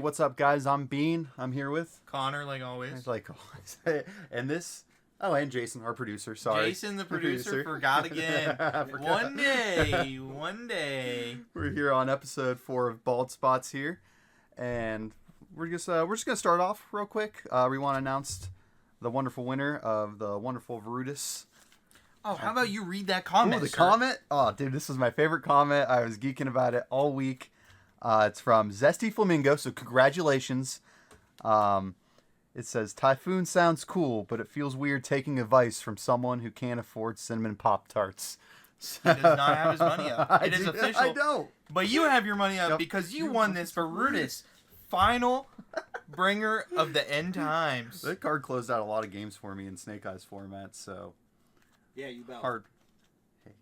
what's up, guys? I'm Bean. I'm here with Connor, like always. And this. Oh, and Jason, our producer. Sorry, Jason, the producer, forgot again. One day. We're here on episode 4 of Bald Spots here, and we're just gonna start off real quick. We want to announce the wonderful winner of the wonderful Verutis. Oh, how about you read that comment? The comment? Oh, dude, this is my favorite comment. I was geeking about it all week. It's from Zesty Flamingo, so congratulations. It says, Typhoon sounds cool, but it feels weird taking advice from someone who can't afford cinnamon Pop-Tarts. He does not have his money up. It is official. I don't. But you have your money up because you won this Verutis. Final bringer of the end times. That card closed out a lot of games for me in Snake Eyes format, so... Yeah, Yugioh. Hard. Hey,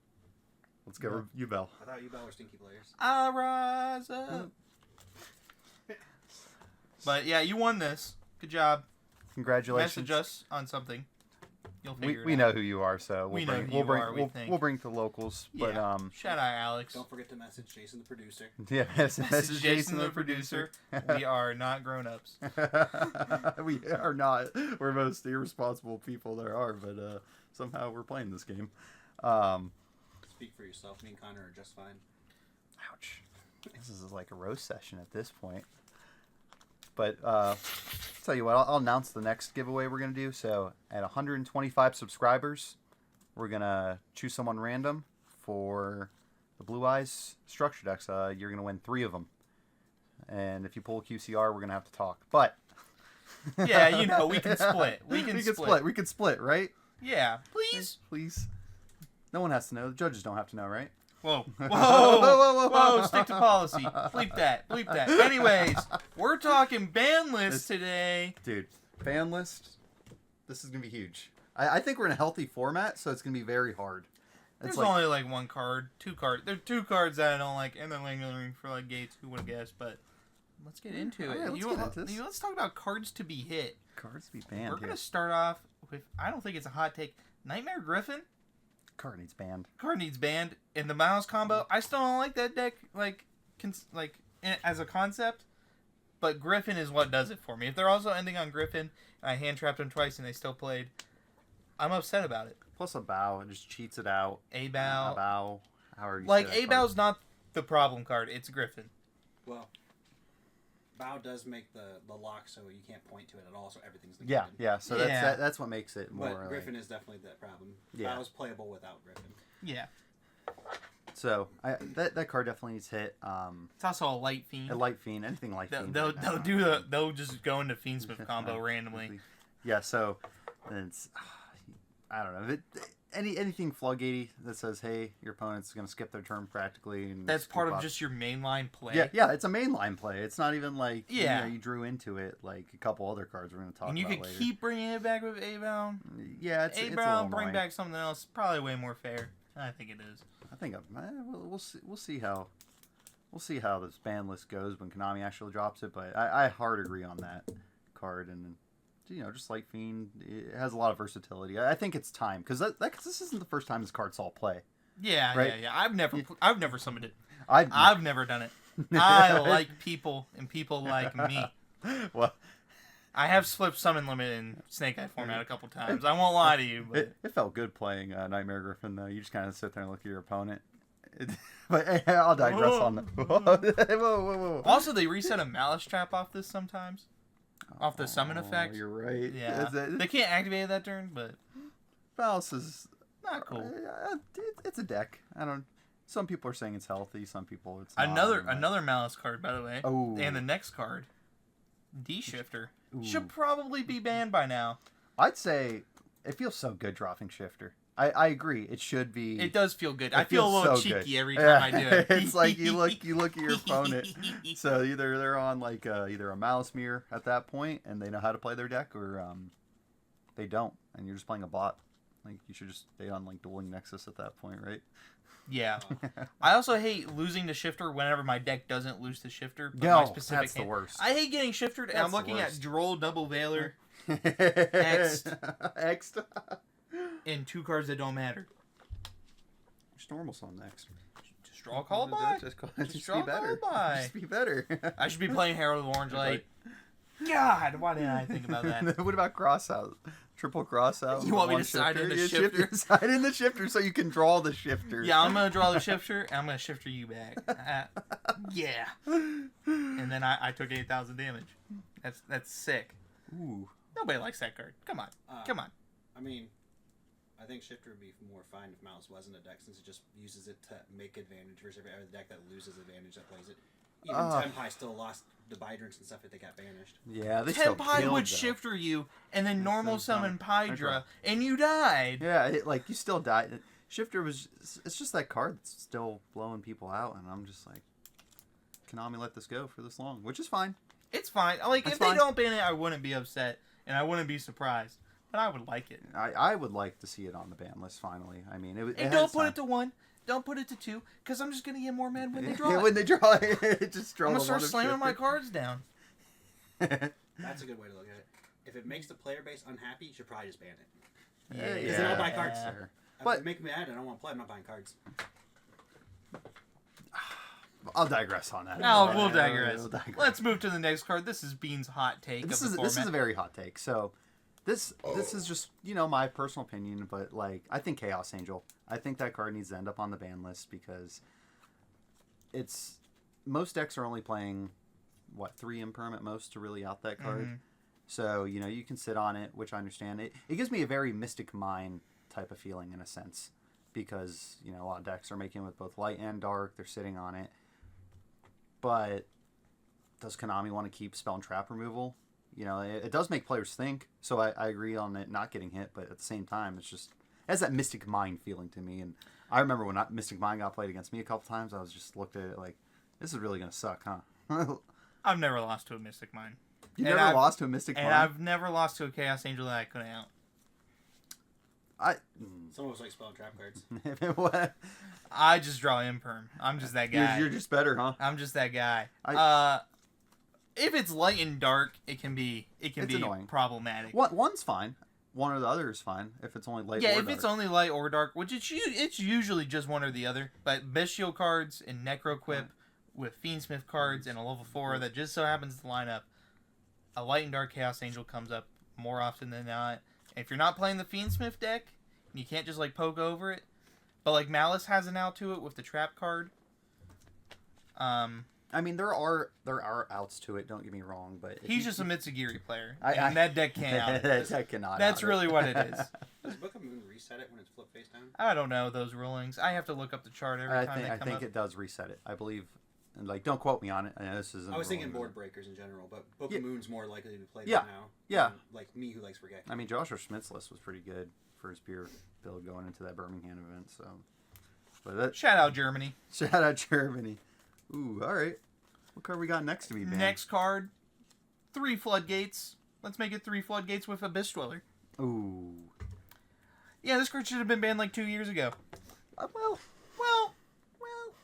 let's go Yugioh. I thought Yugioh were stinky players. I rise up. But yeah, you won this. Good job. Congratulations. Message us on something. You'll figure it out. We know who you are, so we'll bring the locals. Yeah. But shout out Alex. Don't forget to message Jason the producer. Yeah, message Jason the producer. We are not grown-ups. We are not. We're most irresponsible people there are, but somehow we're playing this game. Speak for yourself. Me and Connor are just fine. Ouch. This is like a roast session at this point. But tell you what, I'll announce the next giveaway we're going to do. So at 125 subscribers, we're going to choose someone random for the Blue Eyes structure decks. You're going to win 3 of them. And if you pull a QCR, we're going to have to talk. But yeah, we can split. We can split, right? Yeah, please. Please. No one has to know. The judges don't have to know, right? Whoa. Whoa. Stick to policy. Bleep that. Anyways, we're talking ban list today. Dude, ban list? This is going to be huge. I think we're in a healthy format, so it's going to be very hard. There's only like one card, 2 cards. There are 2 cards that I don't like, and they're lingering for like Gates. Who would have guessed? But let's get into it. Let's talk about cards to be hit. Cards to be banned. We're going to start off with, I don't think it's a hot take, Nightmare Griffin. Card needs banned. In the mouse combo, I still don't like that deck, as a concept. But Griffin is what does it for me. If they're also ending on Griffin, and I hand trapped them twice and they still played, I'm upset about it. Plus a bow, it just cheats it out. A bow. However you like say that A bow's not the problem card. It's Griffin. Well, bow does make the lock so you can't point to it at all, so everything's negated. Yeah. So that's what makes it more. But Griffin is definitely the problem. Yeah. Bow is playable without Griffin. Yeah. So that card definitely needs hit. It's also a light fiend. Anything light fiend. They'll just go into Fiendsmith combo randomly. Yeah. So it's I don't know. Anything floodgatey that says, hey, your opponent's going to skip their turn practically. And that's part of just your mainline play. Yeah, it's a mainline play. It's not even like you drew into it like a couple other cards we're going to talk about later. And you can keep bringing it back with A-Bound. Yeah, it's A-Bound, bring back something else. Probably way more fair. I think it is. I think we'll see how this ban list goes when Konami actually drops it. But I hard agree on that card and. Just Light Fiend, it has a lot of versatility. I think it's time because this isn't the first time this card saw play. Yeah, right? Yeah. I've never summoned it. I've never done it. I like people and people like me. Well, I have slipped summon limit in Snake Eye format a couple times. I won't lie to you, but it felt good playing Nightmare Griffin though. You just kind of sit there and look at your opponent. But I'll digress on that. Whoa. Also, they reset a Malice Trap off this sometimes. Off the summon effect. You're right. Yeah. They can't activate it that turn, but Malice is not cool. It's a deck. Some people are saying it's healthy. Some people it's not. Another Malice card, by the way. Oh. And the next card, D-Shifter, should probably be banned by now. I'd say it feels so good dropping Shifter. I agree. It should be. It does feel good. I feel a little cheeky every time I do it. It's like you look at your opponent. So either they're on like either a Malice Mirror at that point and they know how to play their deck, or they don't, and you're just playing a bot. Like you should just stay on like Dueling Nexus at that point, right? Yeah. I also hate losing to Shifter whenever my deck doesn't lose to Shifter. But no, my specific that's the worst. I hate getting Shiftered, and I'm looking at Droll Double Veiler. X'd. And 2 cards that don't matter. Just normal summon next. Just draw a call by. Just draw be a better. call by. Just be better. I should be playing Herald of Orange Light. God, why didn't I think about that? What about cross out? Triple cross out. You want me One to side in the Yeah, shifter? Side in the shifter so you can draw the shifter. Yeah, I'm gonna draw the shifter, and I'm gonna shifter you back. Yeah. And then I took 8,000 damage. That's sick. Ooh. Nobody likes that card. Come on, come on. I mean, I think Shifter would be more fine if Malice wasn't a deck, since it just uses it to make advantage versus every other deck that loses advantage that plays it. Even Tenpai still lost the Bydrants and stuff if they got banished. Yeah, they still Tenpai killed, would though. shifter you, and then normal so dumb. summon Pydra, and you died. Yeah, like you still died. Shifter was. It's just that card that's still blowing people out, and I'm just like, Konami let this go for this long, which is fine. It's fine. Like, That's if they fine. don't ban it, I wouldn't be upset, and I wouldn't be surprised. But I would like it. I would like to see it on the ban list finally. I mean, it And don't put it to 1. Don't put it to 2, because I'm just gonna get more mad when they draw it. When they draw it, just draw. I'm gonna the start one of slamming my Shifter. cards down. That's a good way to look at it. If it makes the player base unhappy, you should probably just ban it. Yeah, Because then I'll buy cards. Fair. If But- it make me mad, I don't want to play. I'm not buying cards. I'll digress on that. Oh, we'll digress. We'll digress. Let's move to the next card. This is Bean's hot take This of is the this format. is a very hot take. So, this is just my personal opinion, but like I think Chaos Angel. I think that card needs to end up on the ban list because it's most decks are only playing 3 imperm at most to really out that card. Mhm. So you can sit on it, which I understand. It gives me a very Mystic Mine type of feeling in a sense because a lot of decks are making it with both light and dark. They're sitting on it. But does Konami want to keep spell and trap removal? It does make players think. So I agree on it not getting hit, but at the same time, it has that Mystic Mine feeling to me. And I remember when Mystic Mine got played against me a couple times, I was just looked at it like, this is really going to suck, huh? I've never lost to a Mystic Mine. You And never I've- lost to a Mystic Mine? And I've never lost to a Chaos Angel that I couldn't out. Some of us like spell and trap cards. What? I just draw Imperm. I'm just that guy. You're just better, huh? I'm just that guy. I- If it's light and dark, it can be It's be annoying. problematic. One's fine. One or the other is fine if it's only light Yeah, or if dark. it's only light or dark, which it's usually just one or the other. But Best Shield cards and Necroquip with Fiendsmith cards and a level 4 that just so happens to line up, a light and dark Chaos Angel comes up more often than not. If you're not playing the Fiendsmith deck, you can't just like poke over it. But like Malice has an out to it with the trap card. I mean, there are outs to it. Don't get me wrong, but if He's you- just a Mitsugiri player, I- and that deck can't out it. that cannot. That's out it. really what it is. Does Book of Moon reset it when it's flipped face down? I don't know those rulings. I have to look up the chart every time they I come think up. it does reset it. I believe, and like, don't quote me on it. I know this isn't. I was thinking ruling, board breakers in general, but Book Yeah. of Moon's more likely to be played Yeah. now. Yeah. than, like me, who likes Forget. I mean, Joshua Schmidt's list was pretty good for his beer build going into that Birmingham event. So, but that Shout out Germany. shout out Germany. Ooh, all right. What card we got next to be banned? Next card, 3 floodgates. Let's make it 3 floodgates with Abyss Dweller. Ooh. Yeah, this card should have been banned like 2 years ago.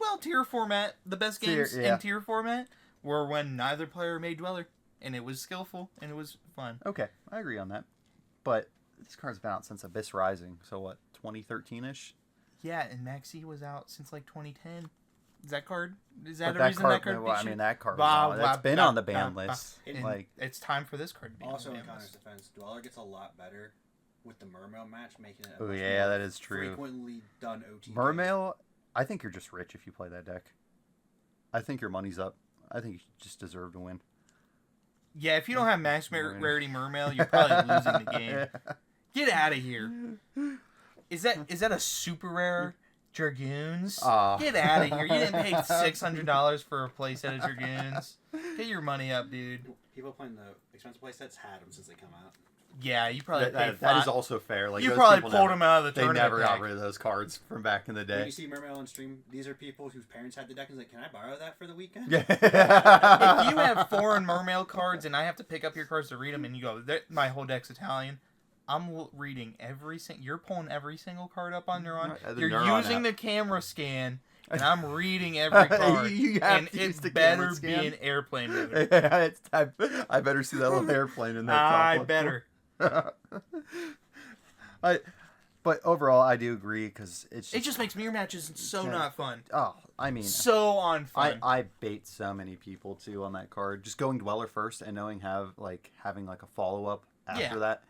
Well, tier format. The best Tier, games yeah. in tier format were when neither player made Dweller, and it was skillful and it was fun. Okay, I agree on that. But this card's been out since Abyss Rising. So what, 2013-ish? Yeah, and Maxi was out since like 2010. Is that card? Is that But a reason that card? well, I beat you? mean, that card was Bah, on. That's bah, been bah, on the bah, ban bah. list. And Like, it's time for this card to be Also, on in the ban Connor's list. defense, Dweller gets a lot better with the Mermail match, making it a oh much yeah, more that is true. frequently done OTK. Mermail, I think you're just rich if you play that deck. I think your money's up. I think you just deserve to win. Yeah, if you don't have max Right. rarity Mermail, you're probably losing the game. Get out of here. Is that a super rare Dragoons? Aw. Get out of here. You didn't pay $600 for a playset of Dragoons. Get your money up, dude. People playing the expensive playsets had them since they come out. Yeah, you probably paid That is five- also fair. Like You those probably people pulled never- them out of the They tournament never got pack. rid of those cards from back in the When day. you see Mermail on stream, these are people whose parents had the deck and like, can I borrow that for the weekend? Yeah. If you have foreign Mermail cards and I have to pick up your cards to read them and you go, my whole deck's Italian, I'm reading you're pulling every single card up on Neuron. The You're Neuron using app. the camera scan, and I'm reading every card. You have and to use it the better camera be scan. an airplane movie. I better see that little airplane in that. I top better. I But overall, I do agree because It just makes mirror matches so Yeah. not fun. Oh, I mean, So unfun. I bait so many people too on that card. Just going Dweller first and knowing having like a follow up after Yeah. that.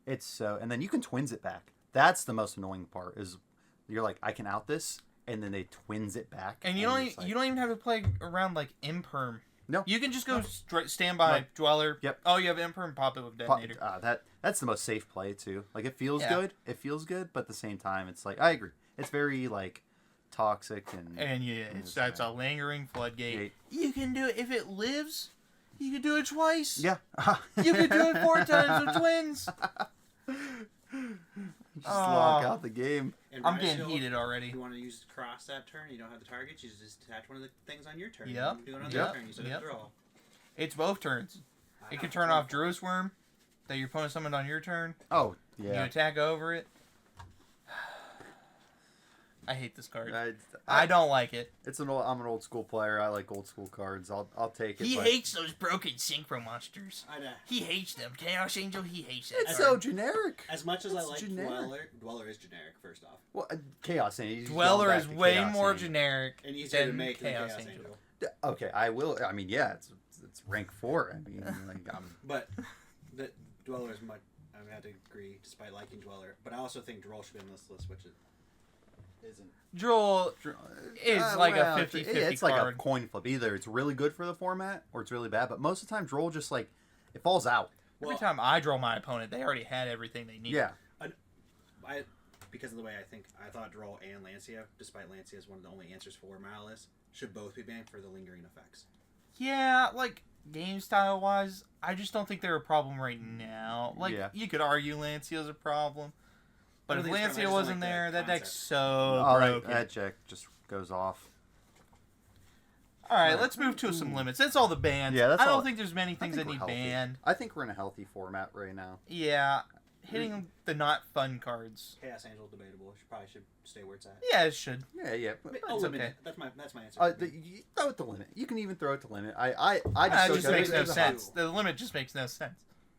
It's so, and then you can twins it back. That's the most annoying part. Is you're like, I can out this, and then they twins it back. And you don't even have to play around like imperm. No. You can just go stand by Dweller. Yep. Oh, you have imperm, pop it with detonator. That's the most safe play too. Like it feels Yeah. good. It feels good, but at the same time, it's like I agree. It's very like toxic and That's a lingering floodgate. Gate. You can do it if it lives. You can do it twice. yeah. You can do it 4 times with twins. Just lock out the game. And I'm Rise getting Hill, heated already. If you want to use cross that turn, you don't have the target. You just attach one of the things on your turn. Yep. You do it on Yep. their turn. You set Yep. a draw. It's both turns. It can turn off Druid's Worm that your opponent summoned on your turn. Oh You yeah. attack over it. I hate this card. I I don't like it. I'm an old school player. I like old school cards. I'll take it. He but hates those broken synchro monsters. I know. He hates them. Chaos Angel, he hates that. It's card. so generic. As much as I It's like generic. Dweller is generic, first off. Well, Chaos Angel. he's Dweller going is back to way Chaos more Angel. generic And easier to than make than Chaos Chaos Angel. Angel. Okay, I will. I mean, yeah, it's rank 4. I mean, like But the Dweller is much. I would have to agree, despite liking Dweller. But I also think Droll should be on this list, which it isn't. Droll is like a 50-50 It's like a card. coin flip. Either it's really good for the format or it's really bad. But most of the time, Droll just like it falls out. Every time I draw my opponent, they already had everything they needed. Yeah. Because of the way I thought Droll and Lancia, despite Lancia is one of the only answers for Malice, should both be banned for the lingering effects. Yeah, like game style wise, I just don't think they're a problem right now. Like Yeah. you could argue Lancia's a problem, but I if don't think it's Lancia from- I just wasn't don't like there, the that deck's concept. so Oh, broken. that check just goes off. All right, let's move to some limits. That's all the bans. Yeah, that's I don't all- think there's many things that we're need healthy. banned. I think we're in a healthy format right now. Yeah, hitting the not fun cards. Chaos Angel debatable. Probably should stay where it's at. Yeah, it should. Yeah. But, It's I'll limit okay. it. That's my answer. you throw it to limit. You can even throw it to limit. I It just just don't makes think no it's a sense. hot- The limit just makes no sense.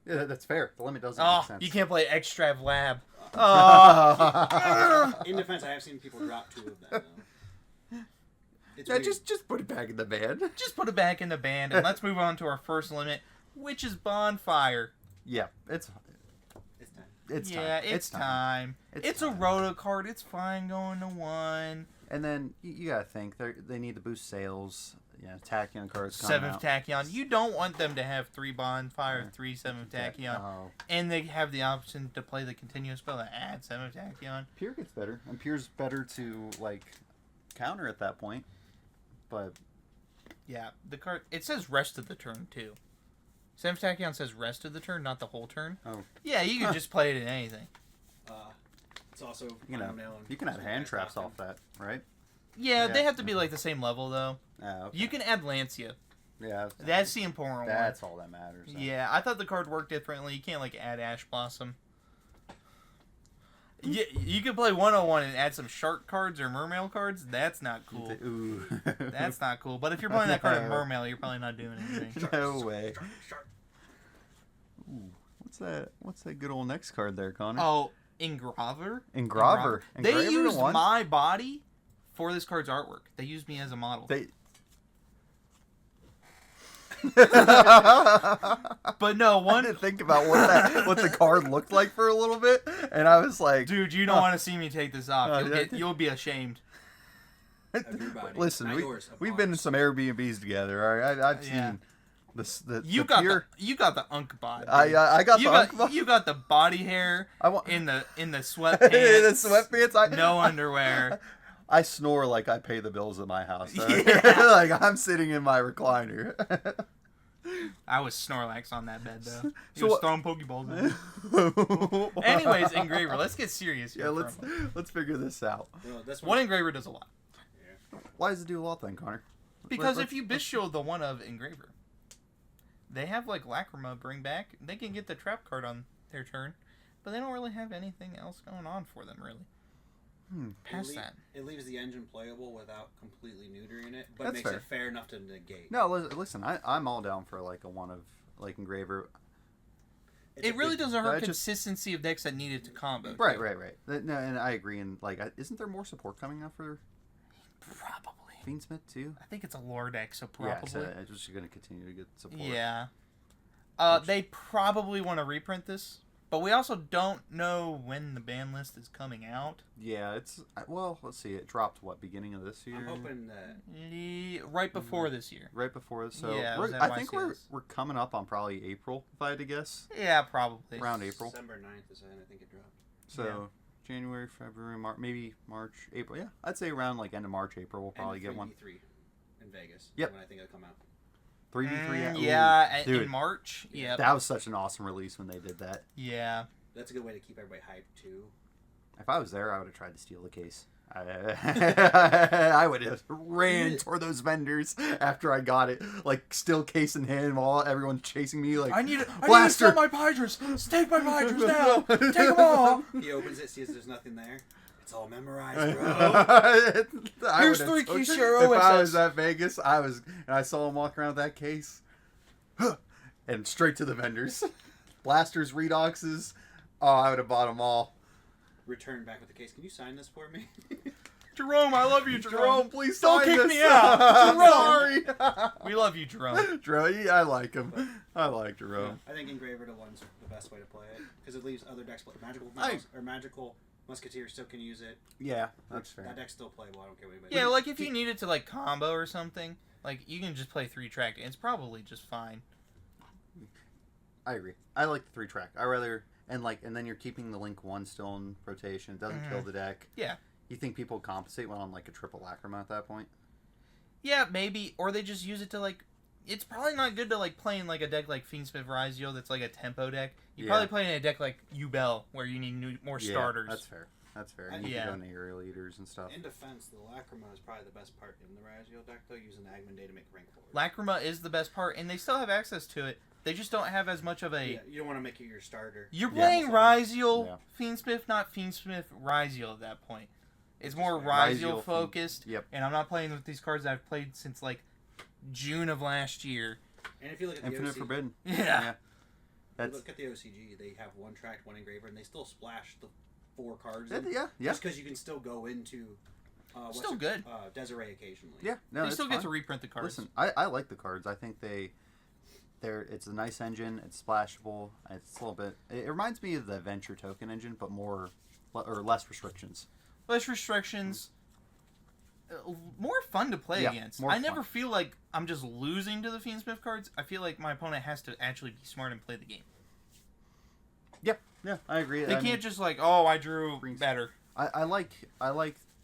Yeah, that's fair. The limit doesn't Oh, make sense. you can't play Extrav Lab. Oh. In defense, I have seen people drop 2 of them. Though. It's Yeah, weird. just put it back in the band. Just put it back in the band, and let's move on to our first limit, which is Bonfire. Yeah, it's time. time. It's time. It's a time. roto card. It's fine going to 1. And then you gotta think they need to boost sales. Yeah, Tachyon cards. 7 coming of out. Tachyon. You don't want them to have 3 Bonfire, 3 7 of Tachyon, Oh, and they have the option to play the continuous spell that adds 7 of Tachyon. Pier gets better, and Pier's better to like counter at that point. But Yeah, the card. It says rest of the turn too. 7 of Tachyon says rest of the turn, not the whole turn. oh, Yeah, you can just play it in anything. It's also you know, you can add hand traps off that, right? Yeah, Yeah. they have to be like the same level though. Okay. You can add Lancia. Yeah, That's the important one. that's all that matters. then. Yeah, I thought the card worked differently. You can't like add Ash Blossom. You could play 101 and add some shark cards or mermail cards. That's not cool. Ooh. That's not cool. But if you're playing that card in mermail, you're probably not doing anything. No way. Ooh, what's that good old next card there, Connor? Oh, Engraver? Engraver. They Engraver to used 1? my body for this card's artwork. They used me as a model. They. But no, I one... didn't think about what the card looked like for a little bit, and I was like, Dude, you don't want to see me take this off. yeah. You'll be ashamed. Everybody. "Listen, Not yours, of we've been in ours. some Airbnbs together. All right, I've Yeah. seen the You got the unk bod. I got You got the body hair I want in the in sweatpants. the sweatpants. No underwear. I snore like I pay the bills at my house. all right? Yeah. Like I'm sitting in my recliner. I was Snorlax on that bed though. He So was what- throwing Pokeballs at me. Anyways, Engraver, let's get serious here. yeah, for a moment. let's figure this out. Well, this One Engraver does a lot. Why does it do a lot then, Connor? Because Let's- if you Bish Shield the one of Engraver, they have like Lacrima bring back. They can get the trap card on their turn, but they don't really have anything else going on for them really. Past that. It leaves the engine playable without completely neutering it, but That's makes fair. it fair enough to negate. No, listen, I'm all down for like a one of like Engraver. it really doesn't hurt I just- consistency of decks that need it to combo. Right, too. right. No, and I agree. And like, isn't there more support coming out for Probably. Fiendsmith too? I think it's a lore deck, so Yeah, probably. so it's just going to continue to get support. Yeah. They probably want to reprint this, but we also don't know when the ban list is coming out. Yeah, it's well. Let's see. It dropped beginning of this year. I'm hoping that Right before this year. Right before this. So Yeah, it was I at think YCS. we're coming up on probably April, if I had to guess. Yeah, probably. Around April. December 9th is when I think it dropped. So Yeah. January, February, March, maybe March, April. Yeah, I'd say around like end of March, April. We'll probably get one. 3v3 in Vegas. Yep. When I think it'll come out. 3v3. Ooh, Yeah, dude, in March. Yeah. that was such an awesome release when they did that. Yeah. That's a good way to keep everybody hyped too. If I was there, I would have tried to steal the case. I would have ran toward those vendors after I got it, like still case in hand, while everyone's chasing me. Like I need to Blaster! sell my Pydras. Take my Pydras now. Take them all. He opens it, sees there's nothing there. It's all memorized, bro. I Here's would've 3 took- keys to If your I was OSS. at Vegas, and I saw him walk around with that case, and straight to the vendors. Blasters, Redoxes. Oh, I would have bought them all. Return back with the case. Can you sign this for me? Jerome, I love you, Jerome, please Don't sign kick this. me out. I'm Jerome. sorry. We love you, Jerome. Jerome, yeah, I like him. I like Jerome. I think Engraver to one's the best way to play it because it leaves other decks play. Magical I- Mouse or Magical Musketeer still can use it. Yeah, that's fair. That deck's still playable. I don't care what anybody. Yeah, like if you needed to like combo or something, like you can just play 3-track. It's probably just fine. I agree. I like the 3-track. I rather and then you're keeping the Link 1 still in rotation. It doesn't kill the deck. Yeah. You think people would compensate when on like a triple Lacrima at that point? Yeah, maybe, or they just use it to like. It's probably not good to like play in like a deck like Fiendsmith Yugioh that's like a tempo deck. You Yeah. probably play in a deck like Yubel where you need more starters. That's fair. That's fair. You Yeah. can go into your leaders and stuff. In defense, the Lacrima is probably the best part in the Razio deck, though, using Agman Day to make rank forward. Lacrima is the best part, and they still have access to it. They just don't have as much of a. Yeah, you don't want to make it your starter. You're Yeah. playing Yugioh, Yeah. Fiendsmith, not Fiendsmith Yugioh at that point. It's more Yugioh, Yugioh focused, Yep. and I'm not playing with these cards that I've played since like June of last year. And if you look at the Infinite OCG, Forbidden. Yeah. if you That's look at the OCG, they have one tracked, one engraver, and they still splash the 4 cards. yeah. in, Yeah. Just because you can still go into. Still good. Desiree occasionally. Yeah. No, They it's still fine. get to reprint the cards. Listen, I like the cards. I think it's a nice engine. It's splashable. It's a little bit. It reminds me of the Adventure Token engine, but less restrictions. Less restrictions. More fun to play Yeah, against. more I never fun. feel like I'm just losing to the Fiendsmith cards. I feel like my opponent has to actually be smart and play the game. Yeah, I agree. They can't just like, oh, I drew better. I like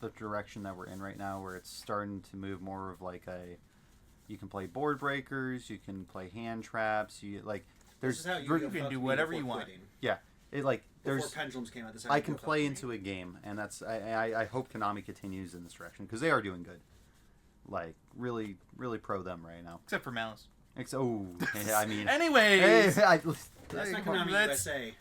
the direction that we're in right now, where it's starting to move more of like you can play board breakers, you can play hand traps, This is how you can do whatever you want. Before there's Pendulums came out, this is how I Yu-Gi-Oh can felt play to me. into a game, and that's I hope Konami continues in this direction because they are doing good. Like really, really pro them right now. Except for Malice. I mean, Anyways. hey, That's not Konami USA.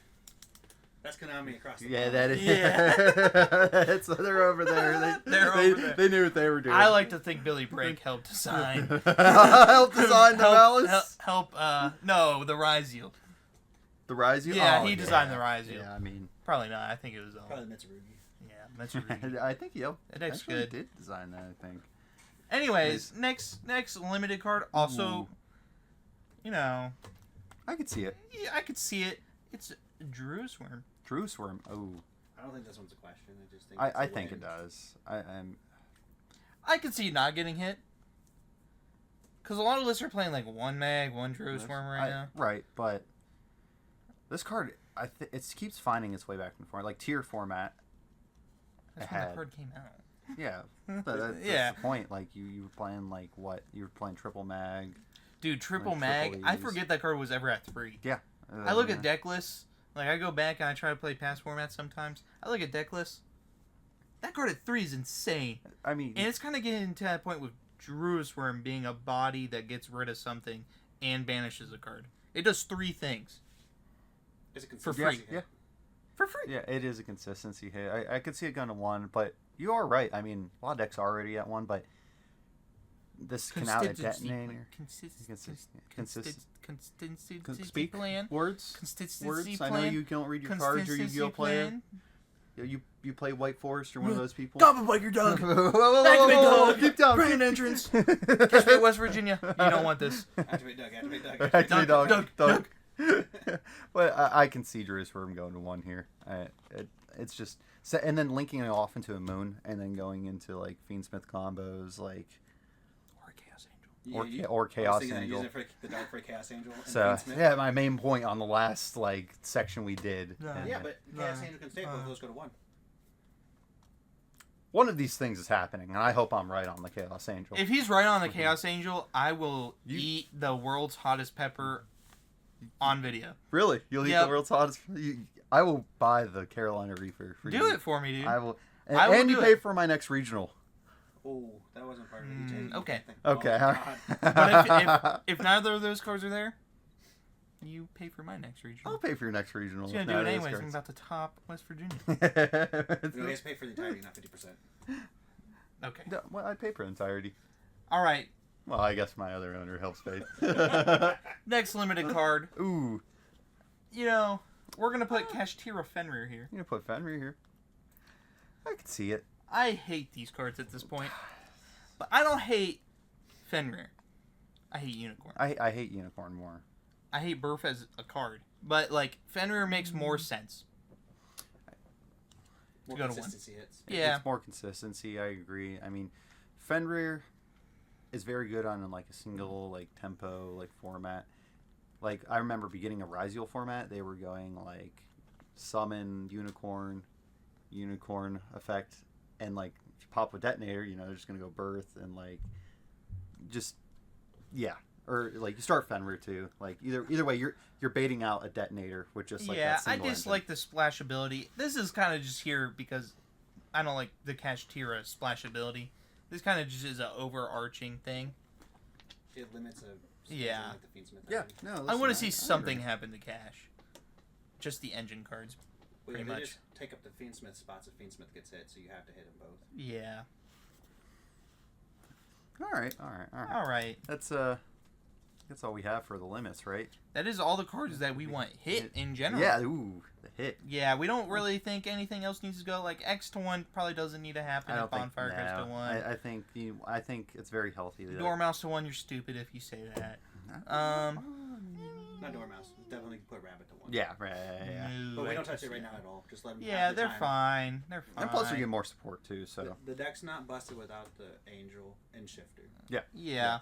That's Konami across the yeah, pond. that is. Yeah. They're over there. They're over there. They knew what they were doing. I like to think Billy Brake helped design. help design the Malice. No, the Ryziel. The Ryziel? Yeah, Oh, he designed the Ryziel. Yeah, I mean, Probably not. I think it was Probably Mitsurugi. Yeah, Mitsurugi. I think That deck's actually good. did design that. I think. Anyways, next limited card. Also, I could see it. yeah, I could see it. It's Drewsworm. Drew Swarm. Oh, I don't think this one's a question. I just think. I think it does. I'm. I could see not getting hit. Because a lot of lists are playing like one mag, one Drewsworm right now. Right, but this card, it keeps finding its way back and forth. Like tier format. That's when had- that card came out. Yeah, that's Yeah. the point. Like you were playing like what? You were playing triple mag. Dude, triple Like mag. triple I E's. forget that card was ever at 3. Yeah. I look at deck lists. Like, I go back and I try to play past formats sometimes. I look at deck lists. That card at 3 is insane. I mean, And it's kind of getting to that point with Drewsworm being a body that gets rid of something and banishes a card. It does 3 things. It's a For consistency free. hit. For free. yeah, it is a consistency hit. I could see it going to 1, but you are right. I mean, a lot of decks are already at 1, but this can out a Consistency. detonator. consistency Speak plan. words. Consistency Words. plan. I know you don't read your cards. You're a Consistency Yu-Gi-Oh player. plan. You play White Forest. You're one of those people. Goblin like your dog. Whoa, whoa, Activate whoa, dog. keep down. Grand entrance. Catch me at West Virginia. You don't want this. Activate Doug. Activate Doug. Activate dog. Doug, Dog. Well, I can see Drew for him going to 1 here. It's just and then linking it off into a moon, and then going into like Fiendsmith combos, like Or Chaos Angel. or Chaos Angel. Using it for the dark for Chaos Angel. And So Fiendsmith. yeah, my main point on the last like section we did. No. and, Yeah, but Chaos Angel can stay. Both Uh. of those go to 1. one of these things is happening, and I hope I'm right on the Chaos Angel. If he's right on the Chaos Angel, I will You- eat the world's hottest pepper on video. Really, you'll eat Yep. the world's hottest. I will buy the Carolina Reaper for you. Do it for me, dude. I will. And, I will and you do pay it. for my next regional. Oh, that wasn't part of the Mm, EJ. okay. Okay. Oh, my God. But if neither of those cards are there, you pay for my next regional. I'll pay for your next regional. He's gonna if do none it of those anyways. I'm cards. about to top West Virginia. No, he has to pay for the entirety, not 50%. Okay. No, well, I pay for entirety. All right. Well, I guess my other owner helps pay. Next limited card. Ooh, You know, we're gonna put Kashtira Fenrir here. you gonna put Fenrir here? I can see it. I hate these cards at this point, but I don't hate Fenrir. I hate Unicorn. I hate Unicorn more. I hate Burf as a card, but like Fenrir makes more sense. More go to 1. consistency hits. Yeah. It's more consistency. I agree. I mean, Fenrir is very good on like a single like tempo like format. Like I remember beginning of Ryziel format, they were going like summon unicorn effect, and like if you pop a detonator, you know they're just gonna go birth and like just yeah. Or like you start Fenrir too. Like either way, you're baiting out a detonator with just like Yeah, that I single dislike the splash ability. This is kind of just here because I don't like the Kashtira splash ability. This kind of just is an overarching thing. It limits a. Yeah. Like the Fiendsmith. Yeah, engine. no. I listen, want to see I something agree. happen to Cash. Just the engine cards. Well, pretty yeah, they much. just take up the Fiendsmith spots if Fiendsmith gets hit, so you have to hit them both. Yeah. All right. All right. That's all we have for the limits, right? That is all the cards that we want hit in general. Yeah, ooh, the hit. Yeah, we don't really think anything else needs to go. Like X to 1 probably doesn't need to happen. I If don't think Bonfire goes to 1. I think it's very healthy. that- Dormouse to 1, you're stupid if you say that. Not Dormouse. Definitely put Rabbit to 1. Yeah, right. Yeah. No, But we I don't can touch it see right now that. at all. Just let them. Yeah, have the they're time. fine. They're fine. And plus, we get more support too. So The deck's not busted without the Angel and Shifter. Yeah. yeah,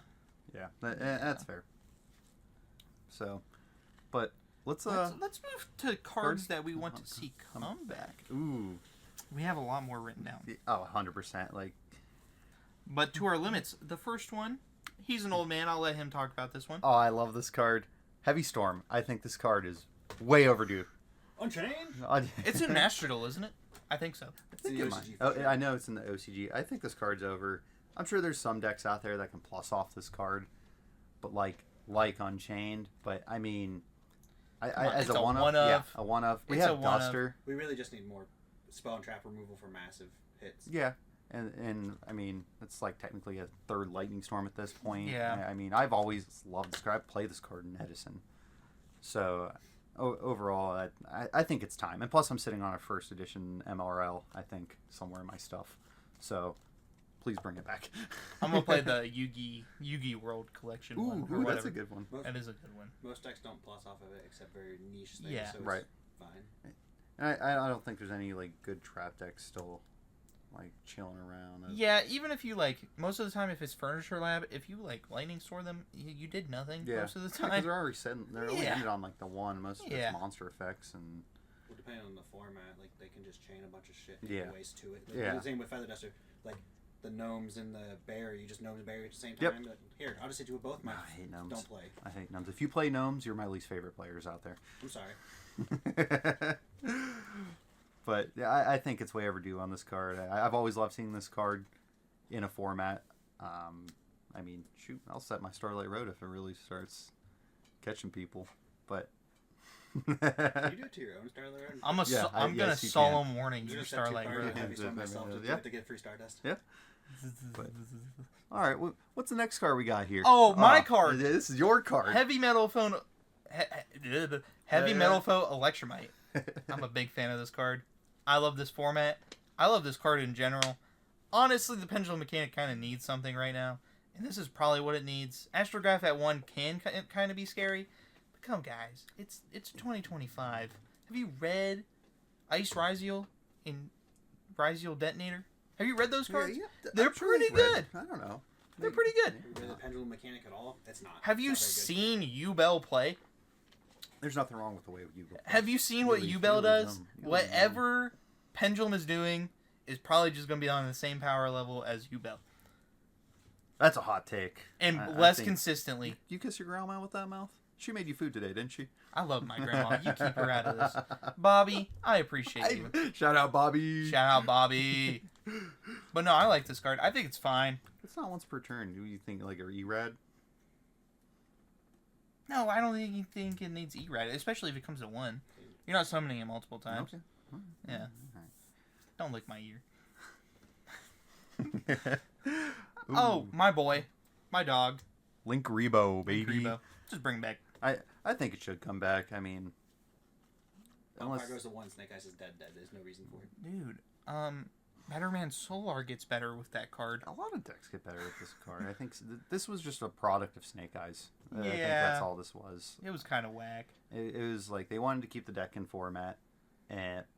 that's fair. So, but let's Let's move to cards cards? that we want to see come back. ooh, We have a lot more written down. oh, 100%. Like, But to our limits, the first one, he's an old man. I'll let him talk about this one. oh, I love this card. Heavy Storm. I think this card is way overdue. Unchained? It's in Master Duel, isn't it? I think so. I think in the it might. OCG Oh, for sure. I know it's in the OCG. I think this card's over. I'm sure there's some decks out there that can plus off this card, but like Unchained. But I mean, I Come on, as it's a a one of, one of. yeah, a one of. We It's a have one of. Duster. We really just need more spell and trap removal for massive hits. Yeah, and I mean it's like technically a third Lightning Storm at this point. Yeah. I mean I've always loved this card. I play this card in Edison, so. Overall, I think it's time. And plus, I'm sitting on a first edition MRL, I think, somewhere in my stuff. So, please bring it back. I'm gonna play the Yugi World Collection one. Or Ooh, that's whatever. a good one. Most, That is a good one. most decks don't plus off of it except very niche things, Yeah. so it's Right. fine. And I don't think there's any like good trap decks still like chilling around. Yeah, even if you like, most of the time, if it's Furniture Lab, if you like Lightning Store them, you did nothing most of the because time. they're already setting. They're only Yeah. ended on like the one. Most of Yeah. it's monster effects and Well, depending on the format, like they can just chain a bunch of shit Yeah. ways to it. Like, Yeah. The same with Feather Duster. Like the gnomes and the bear, you just gnomes and bear at the same Yep. time. Like, here, I'll just hit you with both. I hate gnomes. Don't play. I hate gnomes. If you play gnomes, you're my least favorite players out there. I'm sorry. But yeah, I think it's way overdue on this card. I've always loved seeing this card in a format. I mean, shoot, I'll set my Starlight Road if it really starts catching people. But Can you do it to your own Starlight Road? I'm Yeah, gonna yes, you solemn warning I'm you, just gonna set two Starlight cards Road. and heavy storm myself Yeah. to get free Stardust. Yeah. But, all right, what's the next card we got here? Oh, my card. This is your card. Heavy Metal Foe. Heavy Metal Foe Electromite. I'm a big fan of this card. I love this format. I love this card in general. Honestly, the Pendulum Mechanic kind of needs something right now, and this is probably what it needs. Astrograph at 1 can kind of be scary, but come guys, it's 2025. Have you read Ice Ryziel in Ryziel Detonator? Have you read those cards? Yeah, They're I'm sure pretty I've read- good. I don't know. They're pretty good. Read the Pendulum Mechanic at all? It's not. Have you It's not very good. seen Yubel play? There's nothing wrong with the way you go. Have you seen what Really, Yubel really does? dumb. Really Whatever Pendulum is doing is probably just going to be on the same power level as Yubel. That's a hot take. And I less think- consistently. You kiss your grandma with that mouth? She made you food today, didn't she? I love my grandma. You keep her out of this. Bobby, I appreciate you. Shout out, Bobby. Shout out, Bobby. But no, I like this card. I think it's fine. It's not once per turn. Do you think like a E-Rad? No, I don't think it needs E-Rad, especially if it comes to 1. You're not summoning it multiple times. Okay. Yeah. Don't lick my ear. Ooh. Oh, my boy. My dog. Link Rebo, baby. Rebo. Just bring back. I think it should come back. I mean, unless Fire goes to 1, Snake Eyes is dead. There's no reason for it. Dude, Betterman Solar gets better with that card. a lot of decks get better with this card. I think this was just a product of Snake Eyes. I think Yeah. that's all this was. It was kind of whack. It was like they wanted to keep the deck in format,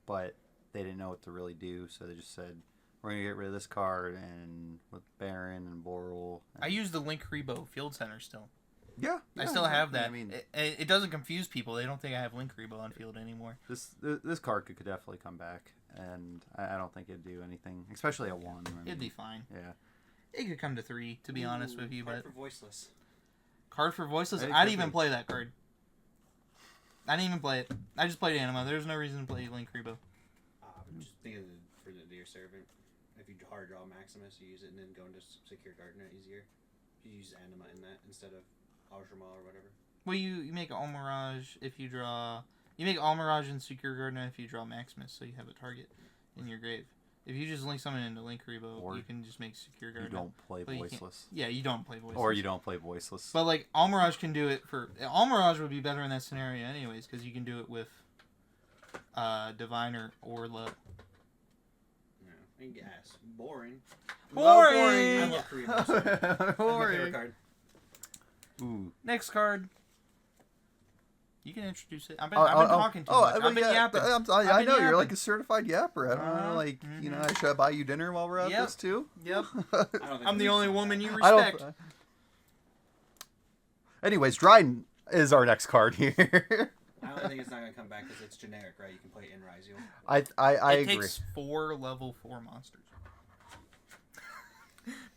but they didn't know what to really do, so they just said, we're going to get rid of this card and with Baron and Boral. I use the Link Rebo Field Center still. Yeah. I still have that. I mean, It doesn't confuse people. They don't think I have Link Rebo on field anymore. this card could definitely come back, and I don't think it'd do anything, especially at 1. I mean, It'd be fine. Yeah. It could come to 3, to be honest with you. Card But for Voiceless. card for Voiceless, It I'd could even be. play that card. I didn't even play it. I just played Anima. There's no reason to play Link Rebo. I'm just thinking for the Deer Servant. If you hard draw Maximus, you use it and then go into Secure Gardener easier. You use Anima in that instead of Aljamal or whatever. Well, you make Almirage if you draw... You make Almirage and Secure Gardener if you draw Maximus, so you have a target in your grave. If you just link someone into Link Rebo, Or you can just make Secure You Gardener. don't play But you can't- Voiceless. Yeah, you don't play Voiceless. Or you don't play Voiceless. But, like, Almirage can do it for... Almirage would be better in that scenario anyways, because you can do it with Diviner or Low. Yeah. And yes. Boring. Boring! I love Korean. That's my favorite Boring. card. Ooh. Next card. You can introduce it. I've been talking too much. I've been yapping. I I've know been you're yapping. like a certified yapper. I don't know, like you know, should I buy you dinner while we're at Yep. this too? Yep. I don't think I'm the that's only gonna woman come you back. respect. Anyways, Dryden is our next card here. I only think it's not going to come back because it's generic, right? You can play it in Ryziel. I It agree. takes 4 level 4 monsters.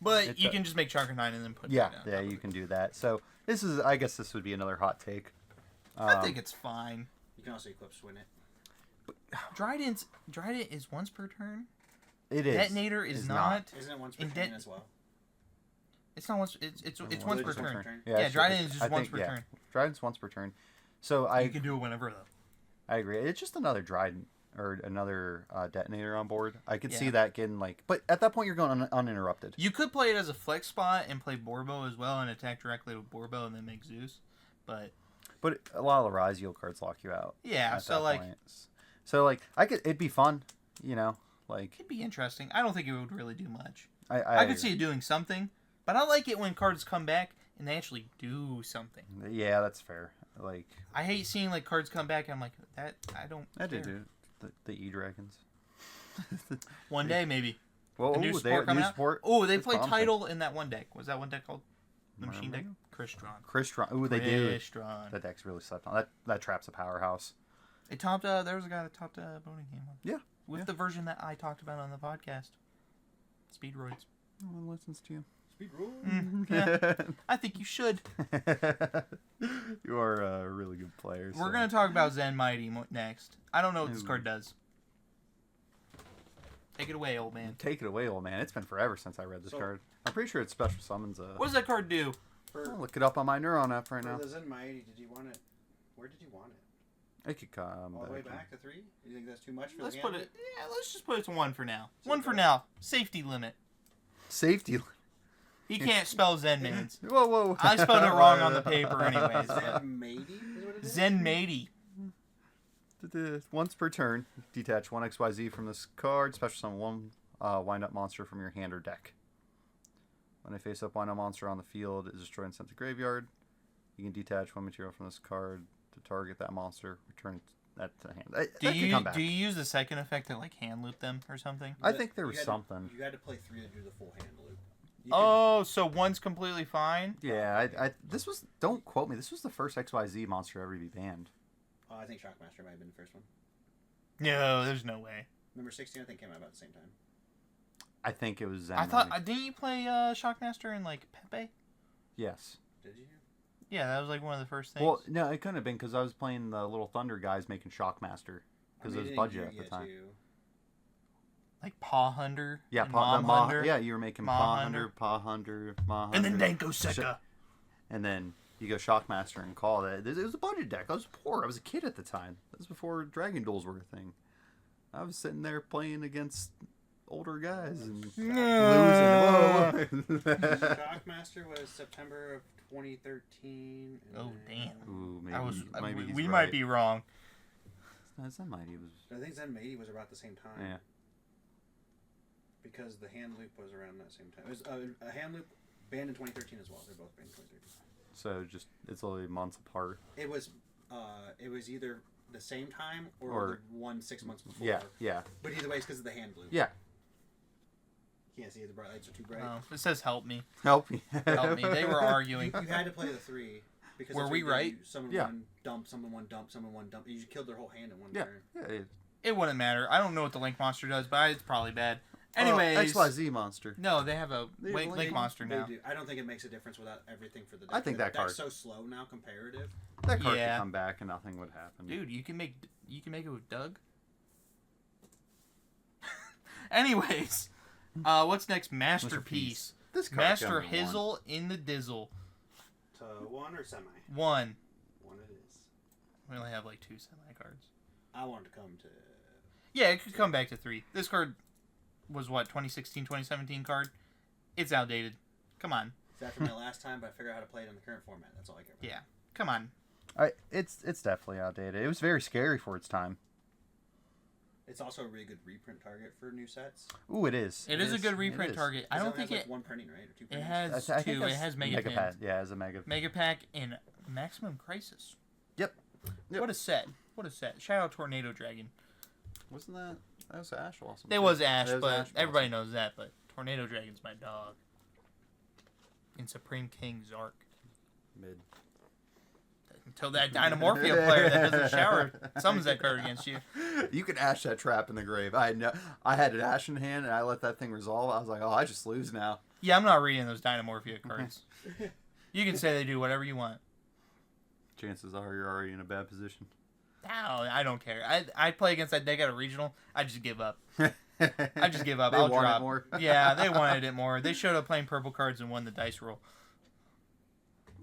But It you does. can just make Chakra 9 and then put Yeah, it down. yeah, you can do that. So this is, I guess, this would be another hot take. I think it's fine. You can also equip Swin it. Dryden is once per turn. it is. Detonator is It's not. Isn't it once per In turn det- as well? It's not once. It's Once once per per turn. turn. Yeah, Yeah, sure. Dryden is just I once think, per yeah. turn. Dryden's once per turn. So You can do it whenever though. I agree. It's just another Dryden or another Detonator on board. I could see Yeah. that getting like, but at that point you're going uninterrupted. You could play it as a flex spot and play Borbo as well and attack directly with Borbo and then make Zeus. But But a lot of the Ryziel cards lock you out. yeah, at so that like point. So like it'd be fun, you know, like it'd be interesting. I don't think it would really do much. I I could agree. see it doing something, but I like it when cards come back and they actually do something. Yeah, that's fair. Like I hate seeing like cards come back and I'm like that I don't. I did care. do the E Dragons. One day maybe. Well, A new ooh, support coming out? support. Oh, they That's play promising. Title in that one deck. Was that one deck called the machine deck? Crystron. Crystron. Ooh, they do. Crystron. That deck's really slept on. That trap's a powerhouse. It topped. There was a guy that topped Boning Game one. Yeah, With yeah. the version that I talked about on the podcast. Speedroids. No one listens to you. Speed rule. Yeah, I think you should. You are a really good player. We're so. gonna talk about Zen Mighty next. I don't know what this Ooh. card does. Take it away, old man. Take it away, old man. It's been forever since I read this So- card. I'm pretty sure it's special summons. What does that card do? For, I'll look it up on my Neuron app right for now. the Zen Mighty, did you want it? Where did you want it? It could come All the way back to 3? You think that's too much for Let's the put gambit? it. Yeah, let's just put it to 1 for now. So 1 for go- now. Safety limit. Safety. He can't spell Zen Maidens. Whoa, whoa. I spelled it wrong on the paper anyways. But Maybe is what it is. Zen Matey. Once per turn, detach one XYZ from this card. Special summon one wind-up monster from your hand or deck. When a face-up wind-up monster on the field is destroyed and sent to graveyard, you can detach one material from this card to target that monster. Return that to hand. That can come back. Do you use the second effect to like hand loop them or something? I think there was something. You had to play 3 to do the full hand loop. Oh, so one's completely fine? Yeah, this was. Don't quote me. This was the first XYZ monster ever to be banned. I think Shockmaster might have been the first one. No, there's no way. Number 16, I think, came out about the same time. I think it was Zen. I thought didn't you play Shockmaster in like Pepe? Yes. Did you? Yeah, that was like one of the first things. Well, no, it couldn't have been because I was playing the Little Thunder guys making Shockmaster because it was budget at the time. Too. Like Paw Hunter. Yeah, and Paw Mom Hunter. Hunter. Yeah, you were making Ma Paw Hunter. Hunter, Paw Hunter, Ma Hunter. And then Danko Seka. And then you go Shockmaster and call it. It was a budget deck. I was poor. I was a kid at the time. That was before Dragon Duels were a thing. I was sitting there playing against older guys and losing. Whoa. Shockmaster was September of 2013. Oh damn! Ooh, maybe we might be wrong. Zen Mighty was. I think Zen Maidey was about the same time. Yeah. Because the hand loop was around that same time. It was a hand loop banned in 2013 as well. They're both banned in 2013. So it's only months apart. It was either the same time or the one 6 months before. Yeah. But either way, it's because of the hand loop. Yeah. You can't see it. The bright lights are too bright. Oh, it says help me. Help me. Help me. They were arguing. You had to play the 3. Because Were that's we what you right? did. Someone one dump, someone one dump, someone one dump. You killed their whole hand in one turn. Yeah. It wouldn't matter. I don't know what the Link monster does, but it's probably bad. Anyways, XYZ monster. no, they have a Link They- monster they now. do. I don't think it makes a difference without everything for the deck. I think that the deck's card- so slow now, comparative. That card Yeah. could come back and nothing would happen. Dude, you can make it with Doug. Anyways, what's next? Masterpiece. This card Master could be one. Hizzle in the Dizzle. To 1 or semi? 1. 1 it is. We only have like 2 semi cards. I want to come to. Yeah, it could come back to 3. This card was what, 2016, 2017 card? It's outdated. Come on. It's after my last time, but I figure out how to play it in the current format. That's all I care about. Yeah. Come on. It's definitely outdated. It was very scary for its time. It's also a really good reprint target for new sets. Ooh, it is. It is a good reprint is. target. I don't think has, it. like, one printing, right? Or 2 It printings? has I think 2. It has Mega Pack. Pins. Yeah, it has a Mega. Mega Pack and Maximum Crisis. Yep. What a set. What a set. Shout out Tornado Dragon. Wasn't that was Ash Blossom? It was Ash, It was but Ash Blossom. everybody knows that. But Tornado Dragon's my dog. And Supreme King Zark. Mid. Until that Dynamorphia player that doesn't shower summons that card against you. You can Ash that trap in the grave. I had an Ash in hand and I let that thing resolve. I was like, oh, I just lose now. Yeah, I'm not reading those Dynamorphia cards. You can say they do whatever you want. Chances are you're already in a bad position. No, I don't care. I play against that deck at a regional. I just give up. I just give up. They I'll want it drop. more. Yeah, they wanted it more. They showed up playing purple cards and won the dice roll.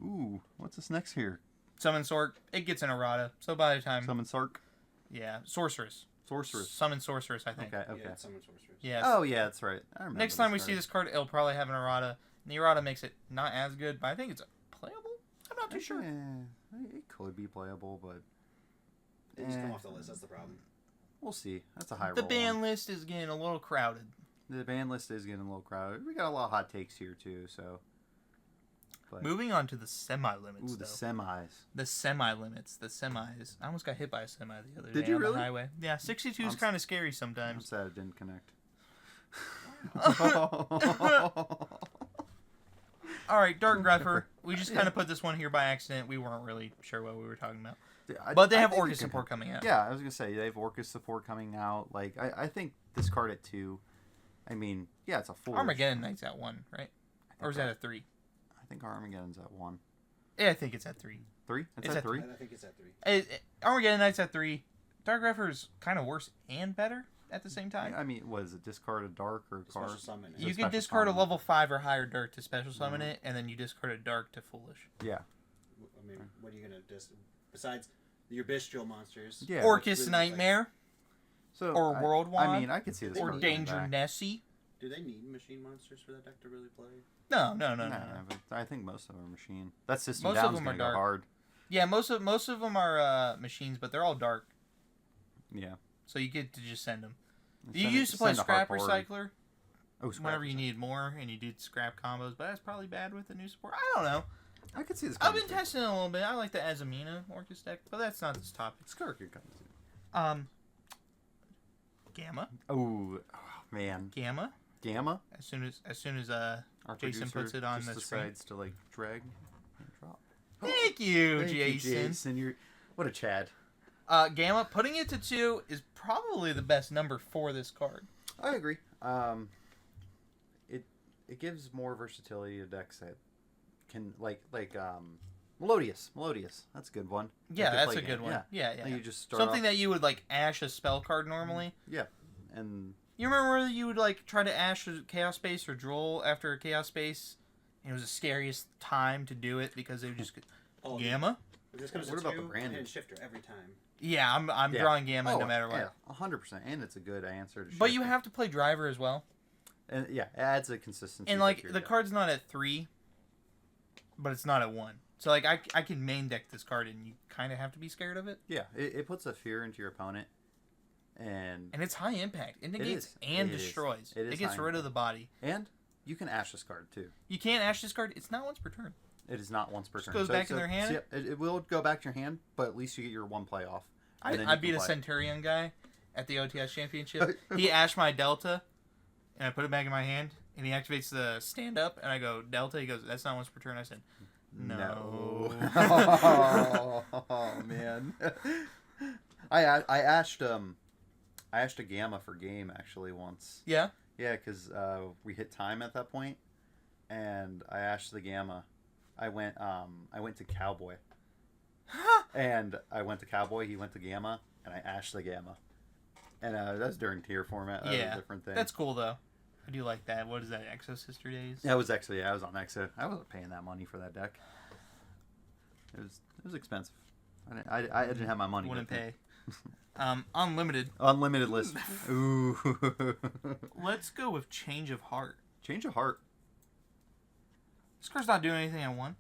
Ooh, what's this next here? Summon Sork. It gets an errata. So by the time, Summon Sark? yeah, Sorceress. Sorceress. Summon Sorceress. I think. Okay. Yeah, it's Summon Sorceress. Yeah. Oh, yeah, that's right. I remember Next time we card. see this card, it'll probably have an errata. And the errata makes it not as good, but I think it's playable. I'm not too sure. It could be playable, but They just come off the list. That's the problem. we'll see. That's a high The roll ban one. list is getting a little crowded. The ban list is getting a little crowded. We got a lot of hot takes here, too, so. But, Moving on to the semi-limits, ooh, the though. semis. The semi-limits. The semis. I almost got hit by a semi the other Did day you on really? the highway. Yeah, 62 is I'm kind of scary I'm sometimes. sad it didn't connect. All right, Dark Grepher. We just kind of put this one here by accident. We weren't really sure what we were talking about. But they have think Orcus it can- support coming out. Yeah, I was gonna say they have Orcus support coming out. Like I think this card at 2. I mean, yeah, it's a 4. Armageddon Knight's at 1, right? Or is that a 3? I think Armageddon's at 1. Yeah, I think it's at 3. 3? It's at at 3. I think it's at 3. Armageddon Knight's at 3. Dark Grepher's kind of worse and better at the same time. I mean, what is it? Discard a dark or Special card? summon. Is it You can special discard a summon? level 5 or higher Dark to special summon it, and then you discard a Dark to Foolish. Yeah. I mean, what are you gonna just besides your bestial monsters? Yeah. Orcus really Nightmare, So or World Wand, I mean, I could see this or card coming Danger back. Nessie. Do they need machine monsters for that deck to really play? No. But I think most of them are machine. That system Most of down's them gonna are go dark. hard. Yeah, most of them are machines, but they're all dark. Yeah. So you get to just send them. And You send used to play send a Scrap hardcore- Recycler Oh, Scrap whenever you Recycler. need more, and you do scrap combos, but that's probably bad with the new support. I don't know. I could see this. I've coming been too. testing it a little bit. I like the Azamina Orcus deck, but that's not this topic. Scar could come too. Gamma. Oh man, Gamma. Gamma. As soon as Our Jason producer puts it on just the screen. decides to like drag and drop. Thank you, Thank you, Jason. Jason, you're what a Chad. Gamma, putting it to 2 is probably the best number for this card. I agree. It gives more versatility to decks that can Melodious. That's a good one. Yeah, Like that's play a good game. one. Yeah. Like you just start Something off, that you would like ash a spell card normally. yeah, and You remember where you would like try to ash a Chaos Space or Droll after a Chaos Space? And it was the scariest time to do it because they would just Oh, Gamma. This comes What to about the 2, branded? and shifter every time. Yeah, I'm Yeah. drawing Gamma no matter what. Yeah, 100%, and it's a good answer. To But you shift. have to play Driver as well. and yeah, it adds a consistency. And to like your the deck. card's not at 3, but it's not at 1. So like I can main deck this card and you kind of have to be scared of it. Yeah, it puts a fear into your opponent, and And it's high impact. It negates is. and It is. destroys. It is It gets high rid of the body. you can ash this card too. You can't ash this card. It's not once per turn. It is not once per Just turn. goes back in their hand? yeah, it will go back to your hand, but at least you get your one play off. and then I you beat can a play. Centurion guy at the OTS Championship. He ashed my Delta, and I put it back in my hand, and he activates the stand up, and I go, Delta. He goes, that's not once per turn. I said, no. Oh man. I ashed a Gamma for game actually once. Yeah? Yeah, because we hit time at that point, and I ashed the Gamma. I went to Cowboy, and I went to Cowboy. He went to Gamma, and I ashed the Gamma, and that's during tier format. That was Yeah, a different thing. That's cool, though. I do like that. What is that, Exo Sister Days? That was actually I was on Exo. I wasn't paying that money for that deck. It was expensive. I didn't have my money. Wouldn't with me. pay. Unlimited. Unlimited list. Ooh. Let's go with Change of Heart. Change of heart. This card's not doing anything at 1.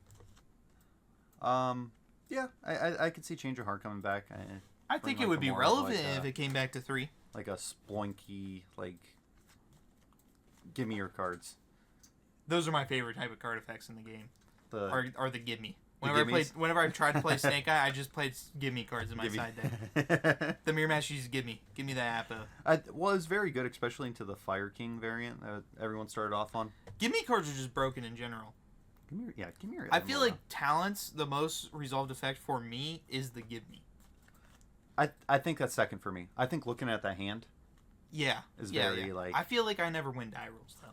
Yeah, I could see Change of Heart coming back. I think Bring, it like, would a be more, relevant like, if it came back to 3. Like a sploinky, like, give me your cards. Those are my favorite type of card effects in the game. The Are the gimme. The Whenever I tried to play Snake Eye, I just played gimme cards in my gimme. side deck. The Mirror Match uses gimme. Give me that Appo. Well, it was very good, especially into the Fire King variant that everyone started off on. Gimme cards are just broken in general. Give me your. I feel like talents, the most resolved effect for me is the gimme. I think that's second for me. I think looking at that hand. Yeah. Is yeah, very, yeah. like- I feel like I never win die rolls, though.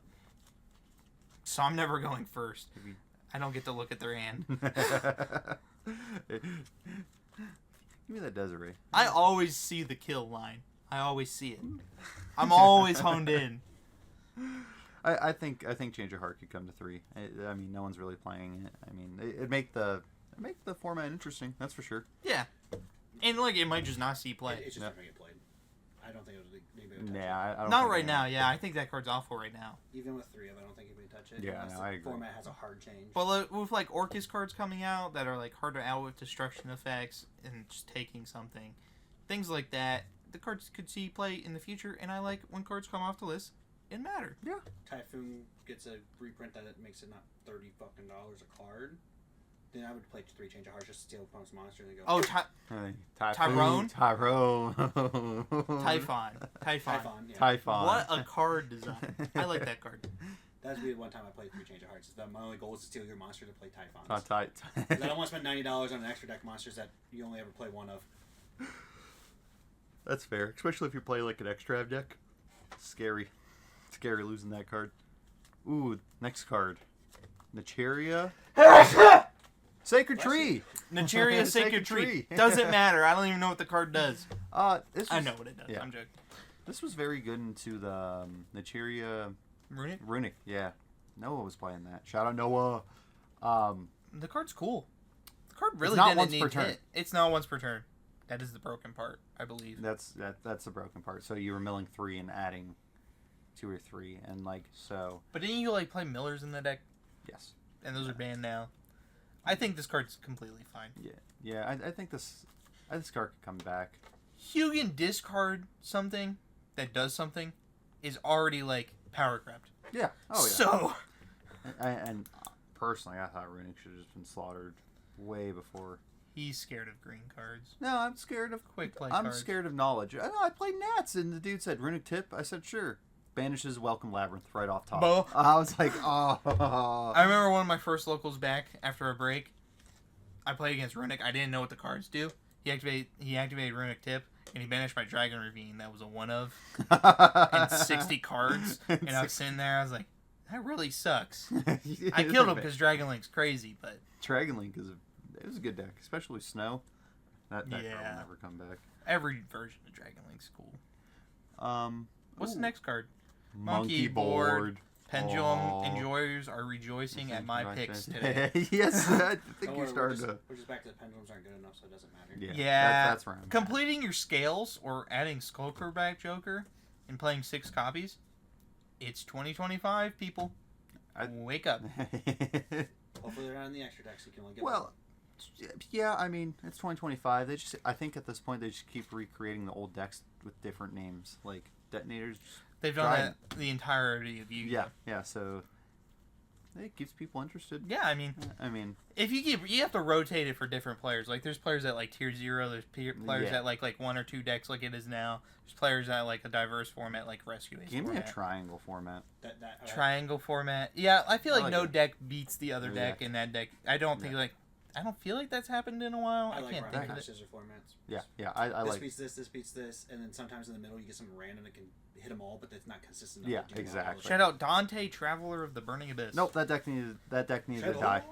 So I'm never going first. Maybe- I don't get to look at their hand. Give me that Desiree. I always see the kill line. I always see it. I'm always honed in. I think Change of Heart could come to 3. I mean, no one's really playing it. I mean, it'd make the format interesting. That's for sure. Yeah. And, like, it might just not see play. It's just Yeah. not going to get played. I don't think anybody would touch Nah, I don't. Not think right anyone- now, yeah. I think that card's awful right now. it. Even with 3 of it, I don't think anybody would touch it. Yeah, unless no, I the agree. format has a hard change. But with, like, Orcus cards coming out that are, like, hard to out with destruction effects and just taking something, things like that, the cards could see play in the future, and I like when cards come off the list and matter. Yeah. Typhoon gets a reprint that it makes it not $30 fucking a card. Then I would play 3 Change of Hearts, just steal opponent's monster, and then go. Oh, Tyrone. Typhon. Typhon. Yeah. Typhon. What a card design. I like that card. That'd be the one time I played 3 Change of Hearts. My only goal is to steal your monster to play Typhons. Tight. 'Cause I don't want to spend $90 on an extra deck monsters that you only ever play one of. That's fair, especially if you play like an extra deck. Scary losing that card. Ooh, next card, Necheria. Sacred Tree. Necheria Sacred Tree. Doesn't matter. I don't even know what the card does. This was, I know what it does. yeah. I'm joking. This was very good into the Necheria Runic? Runic. Yeah, Noah was playing that. Shout out Noah. The card's cool. The card really not didn't once need per turn. hit. It's not once per turn. That is the broken part, I believe. That's the broken part. So you were milling 3 and adding 2 or 3, and like so. But didn't you like play Millers in the deck? Yes. And those are banned now. I think this card's completely fine. Yeah. I think this card could come back. Yugioh discard something that does something is already like power crept. Yeah. Oh yeah. So. And personally, I thought Runic should have just been slaughtered way before. He's scared of green cards. No, I'm scared of Quick play I'm cards. scared of knowledge. I know I played Nats, and the dude said Runic tip. I said sure. Banishes Welcome Labyrinth right off top. Bo. I was like, oh. I remember one of my first locals back after a break. I played against Runic. I didn't know what the cards do. He activated Runic tip, and he banished my Dragon Ravine. That was a 1-of. And 60 cards. And I was sitting there, I was like, that really sucks. I killed him because Dragon Link's crazy, but... Dragon Link it was a good deck, especially Snow. That card will Yeah. never come back. Every version of Dragon Link's cool. What's ooh. the next card? Monkey board. Pendulum Oh. enjoyers are rejoicing at my picks today. Yes, I think Don't you're worry, starting to. we're just back to the pendulums aren't good enough, so it doesn't matter. Yeah, that's where I'm at. Completing your scales or adding Skullcurback Joker and playing 6 copies. It's 2025, people. Wake up. Hopefully they're not in the extra decks, so you can only get Well, yeah, I mean, it's 2025. I think at this point they just keep recreating the old decks with different names, like detonators. They've done that the entirety of Yu-Gi-Oh. Yeah. So it keeps people interested. Yeah, I mean, if you have to rotate it for different players. Like, there's players that like tier 0. There's players that like 1 or 2 decks, like it is now. There's players that like a diverse format, like Rescue Ace. Give me format. a triangle format. Triangle format. Yeah, I feel like, like no it. deck beats the other No deck deck. in that deck. I don't feel like that's happened in a while. I like can't rock, think paper, of it. scissors formats. Yeah. I This like. beats this, and then sometimes in the middle you get something random that can hit them all, but it's not consistent. Yeah, enough to do all exactly. of it. Shout out Dante, Traveler of the Burning Abyss. Nope, that deck needed to die.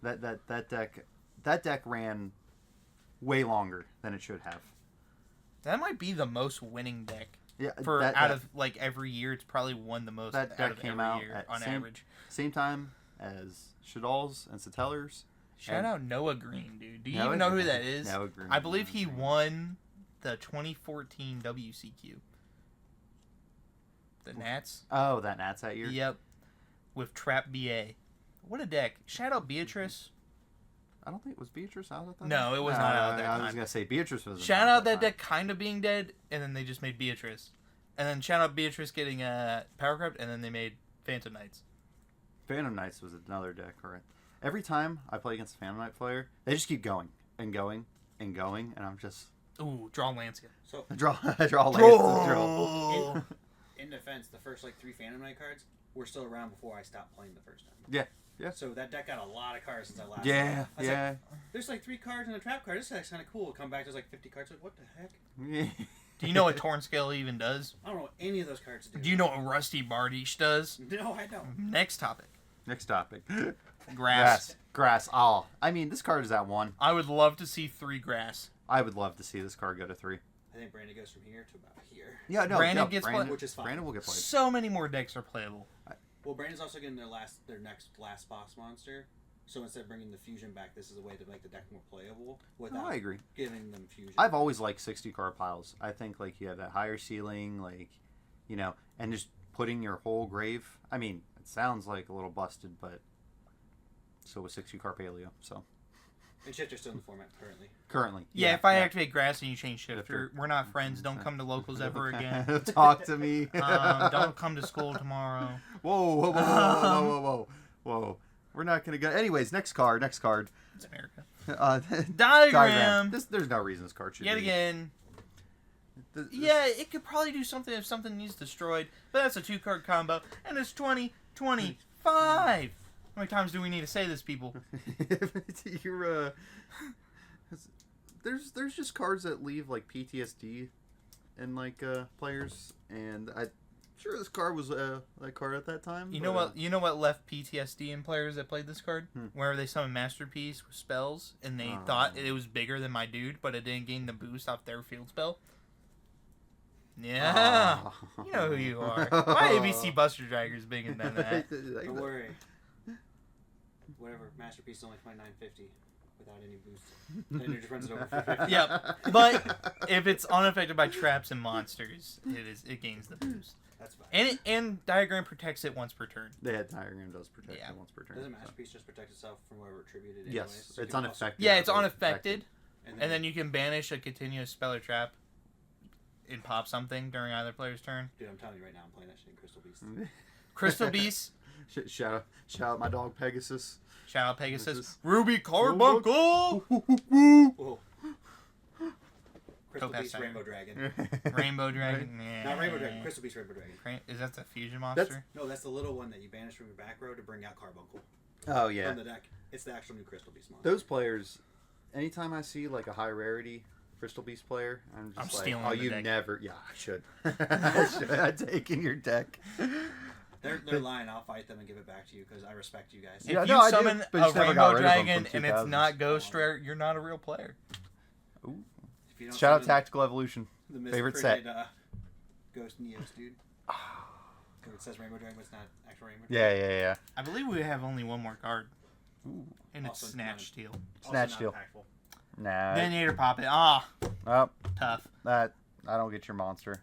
That deck ran way longer than it should have. That might be the most winning deck. Yeah, Out of like every year, it's probably won the most that out deck of came every out year at on average. same time as Shadal's and Satellar's. Shout out Noah Green, dude. Do you Noah even know who Green. that is? Noah Green. I believe he won the 2014 WCQ. The Nats. Oh, that Nats that year. Yep. With Trap BA. What a deck. Shout out Beatrice. I don't think it was Beatrice out at that. No, it was not out at that I was time. gonna say Beatrice was. Shout out that deck kind of being dead, and then they just made Beatrice. And then shout out Beatrice getting Power Crept, and then they made Phantom Knights. Phantom Knights was another deck, right? Every time I play against a Phantom Knight player, they just keep going and going and going, and I'm just Ooh, draw Lancia. So I draw Lance. in defense, the first 3 Phantom Knight cards were still around before I stopped playing the first time. Yeah. So that deck got a lot of cards since I last. Yeah, I was yeah. like, there's 3 cards and a trap card. This deck's kind of cool. Come back, there's 50 cards. Like, what the heck? Do you know what Torn Scale even does? I don't know what any of those cards do. Do you know what Rusty Bardish does? No, I don't. Next topic. Next topic. Grass. Grass. Oh, I mean, this card is at 1. I would love to see 3 grass. I would love to see this card go to 3. I think Brandon goes from here to about here. Yeah, no. Brandon no, gets Brandon, played, which is fine. Brandon will get played. So many more decks are playable. Well, Brandon's also getting their next last boss monster. So instead of bringing the fusion back, this is a way to make the deck more playable without I agree. giving them fusion. I've always liked 60 card piles. I think you have that higher ceiling, and just putting your whole grave. I mean, it sounds like a little busted, but so was 60 card paleo. So And Shifter's still in the format currently. Yeah, if I activate grass and you change Shifter, we're not friends. Don't come to locals ever again. Talk to me. Don't come to school tomorrow. Whoa. We're not going to go. Anyways, next card. It's America. Diagram. There's no reason this card should Yet be. again. Yeah, it could probably do something if something needs destroyed, but that's a 2-card combo, and it's 2025. How many times do we need to say this, people? You're there's just cards that leave PTSD in players, and I'm sure this card was a card at that time. You know what left PTSD in players that played this card? Whenever they summoned Masterpiece with spells, and they thought it was bigger than my dude, but it didn't gain the boost off their field spell. Yeah, you know who you are. My ABC Buster Dragger is bigger than that. Don't worry. Whatever, Masterpiece is only $29.50. without any boost. And it runs it over for 50. Yep. But if it's unaffected by traps and monsters, it gains the boost. That's fine. And Diagram protects it once per turn. Yeah, Diagram does protect Yeah. it once per turn. Doesn't so. Masterpiece just protect itself from wherever it attributed? Yes, anyways? So you it's can also- unaffected. Yeah, it's but unaffected, And and then you can banish a continuous spell or trap and pop something during either player's turn. Dude, I'm telling you right now, I'm playing that shit in Crystal Beast. Crystal Beast, Shout out my dog Pegasus. shout out Pegasus, This is- Ruby Carbuncle, Whoa. Crystal Topaz Beast, Tiger. Rainbow Dragon. Rainbow Dragon. Nah. Not Rainbow Dragon, Crystal Beast, Rainbow Dragon. Is that the fusion monster? No, that's the little one that you banish from your back row to bring out Carbuncle Oh yeah, from the deck. It's the actual new Crystal Beast monster. those players. Anytime I see like a high rarity Crystal Beast player, I'm I'm just like, stealing oh, the you deck. never. Yeah, I should. I should. I'd take in your deck. They're lying. I'll fight them and give it back to you because I respect you guys. If Yeah, you no, I do, summon but you a never got Rainbow rid of them Dragon from and it's 2000s. not Ghost Rare, you're not a real player. Ooh. If you don't Shout out summon Tactical Evolution. the favorite set. misprinted, Ghost Neos, dude. It says Rainbow Dragon, but it's not actual Rainbow Yeah, Dragon. yeah. I believe we have only one more card, Ooh. and it's Also Snatch Steel. Also Snatch not Steel. impactful. Nah. Detonator Pop it. Ah, Oh, tough. that I don't get your monster.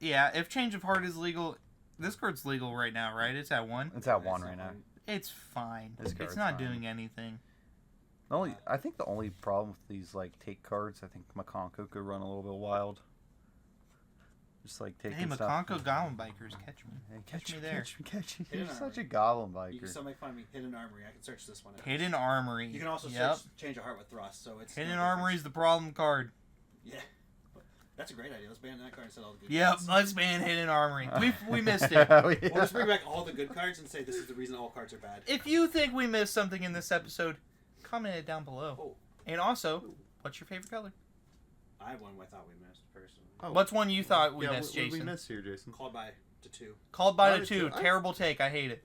Yeah, if Change of Heart is legal, this card's legal right now, right? It's at 1. It's at That's one not right now. one. It's fine. This It's card's not fine. doing anything. I think the only problem with these like take cards, I think Makonko could run a little bit wild. Just like taking Hey, stuff. Makonko Goblin Bikers, catch me. Hey, Catch me there. Catch me. Hidden You're such a Armory. goblin You can biker. still make fun of me. Hidden Armory. I can search this one out. Hidden Armory. You can also Yep. search Change of Heart with Thrust, so it's Hidden no Armory is difference. the problem card. Yeah. That's a great idea. Let's ban that card instead of all the good Yep, cards. let's ban Hidden Armory. We missed it. We'll just bring back all the good cards and say this is the reason all cards are bad. If you think we missed something in this episode, comment it down below. Oh. And also, what's your favorite color? I have one I thought we missed, personally. Oh. What's one you thought we Yeah, missed, what did Jason? we miss here, Jason? Called by to 2. Called by I the did 2. too. Terrible take. I hate it.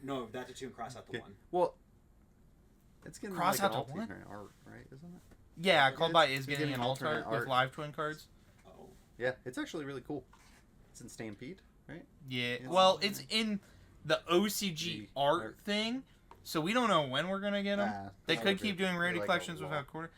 No, that to 2 and cross out the Okay. 1. Well, it's getting Cross like out an to one? alternate art, right? Isn't it? Yeah, It Called is. by is It's getting getting an alt alternate art with art. live twin cards. Oh. Yeah, it's actually really cool. It's in Stampede, right? Yeah. Yes. Well, it's in the OCG The art art. thing, so we don't know when we're gonna get them. Nah, They that could would keep be doing rarity like a collections lot. without quarter.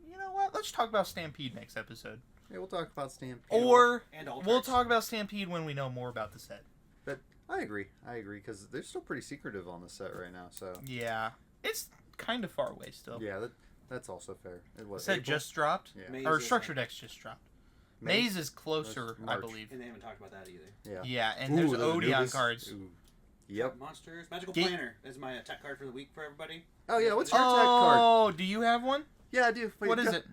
You know what? Let's talk about Stampede next episode. Yeah, we'll talk about Stampede. Or And alt we'll arts. talk about Stampede when we know more about the set. But I agree, because they're still pretty secretive on the set right now. So Yeah. It's kind of far away still. yeah, that's also fair. It The was set April? just dropped. Yeah. Maze Or is, Structure Decks just dropped. Maze is closer, That's I March. believe. And they haven't talked about that either. Yeah. Yeah, and Ooh, there's the Odeon Anubis. cards. Ooh. Yep. Monsters. Magical Ga- Planner is my attack card for the week for everybody. Oh yeah, what's your attack card? Oh, do you have one? Yeah, I do. Wait, What is go- it?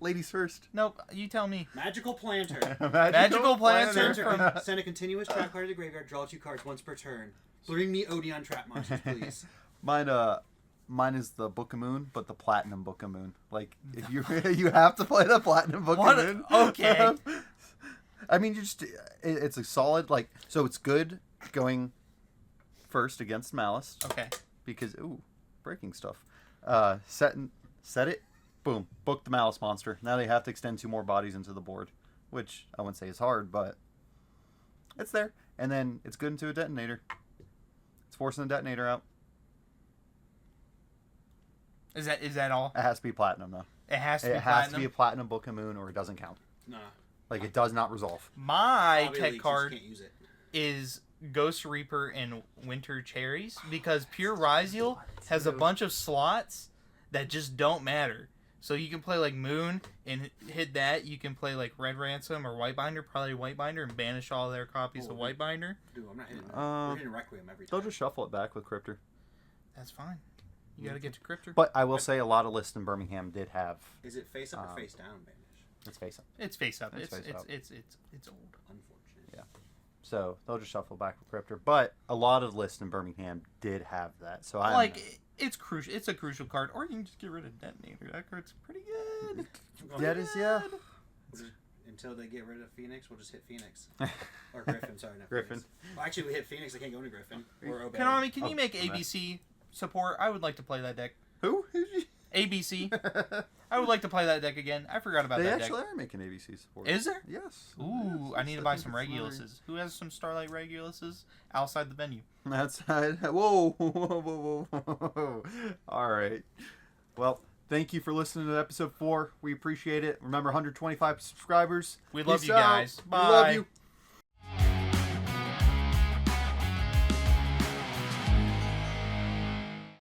Ladies first. Nope, you tell me. Magical Planter. Magical Planter. Center, send a continuous trap card to the graveyard. Draw 2 cards once per turn. Bring me Odeon trap monsters, please. Mine is the Book of Moon, but the Platinum Book of Moon. Like, if you you have to play the Platinum Book What of a- Moon. okay. I mean, it's a solid, like, so it's good going first against Malice, Okay. because, breaking stuff. Set it, boom, book the Malice monster. Now they have to extend 2 more bodies into the board, which I wouldn't say is hard, but it's there. And then it's good into a detonator. It's forcing the detonator out. Is that all? It has to be platinum, though. It has to be It has platinum. to be a platinum Book of Moon, or it doesn't count. Nah. Like, it does not resolve. My Hobby tech Leagues, card You just can't use it. is Ghost Reaper and Winter Cherries because Pure Ryziel has a bunch of slots that just don't matter. So you can play like Moon and hit that. You can play like Red Ransom or White Binder, probably White Binder, and banish all their copies of White Binder. Dude, I'm not hitting that. Uh, We're hitting Requiem every They'll time. just shuffle it back with Cryptor. That's fine. You got to get to Cryptor. But I will say a lot of lists in Birmingham did have. Is it face up or face down banish? Let's face it. It's face up. It's It's face up. it's old. Unfortunate. Yeah. So they'll just shuffle back with Cryptor. But a lot of lists in Birmingham did have that. So I It's crucial. It's a crucial card, or you can just get rid of Detonator. That card's pretty good. that is yeah. Until they get rid of Phoenix, we'll just hit Phoenix. Or Griffin, sorry, not Griffin. Phoenix. Well, actually, we hit Phoenix. I can't go into Griffin. Or Obey. Konami, can you Oh, make okay. ABC support? I would like to play that deck. Who? ABC. I would like to play that deck again. I forgot about They that actually deck. are making ABC support. Is there? Yes. Ooh, Yes, I need to yes, buy think some it's Reguluses. Who has some Starlight Reguluses outside the venue? That's whoa, whoa, whoa, whoa, whoa. All right. Well, thank you for listening to episode 4. We appreciate it. Remember, 125 subscribers. We love Peace you out. guys. We love Bye. you.